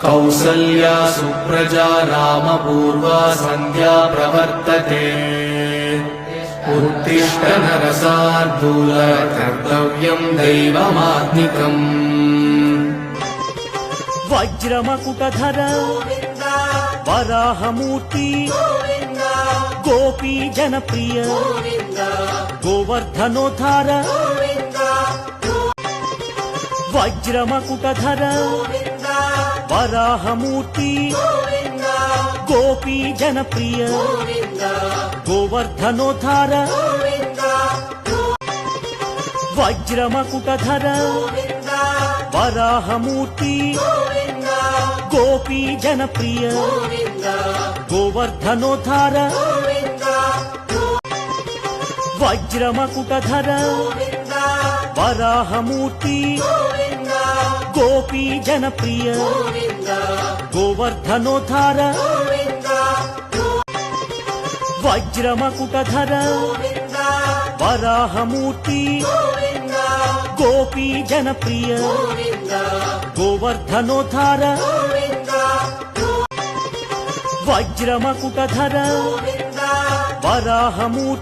कौसल्या सुप्रजा रामपूर्वा सन्ध्या प्रवर्तते उत्तिष्ठ नरसार्दूल कर्तव्यं दैवमात्मिकम् वज्रमकुटधर वराहमूर्ति गोपी जनप्रिय गोवर्धनोद्धार वज्रमकुटधर वराहमूर्ति गोपी जनप्रिय गोवर्धनोद्धार वज्रमकुटधर वराहमूर्ति गोपी जनप्रिय गोवर्धनोद्धार वज्रमकुटधर वराहमूर्ति गोपी जनप्रिय गोवर्धनोद्धार वज्रमकुटधर वराहमूर्ति गोपी जनप्रिय गोवर्धनोद्धार वज्रमकुटधर वराहमूर्ति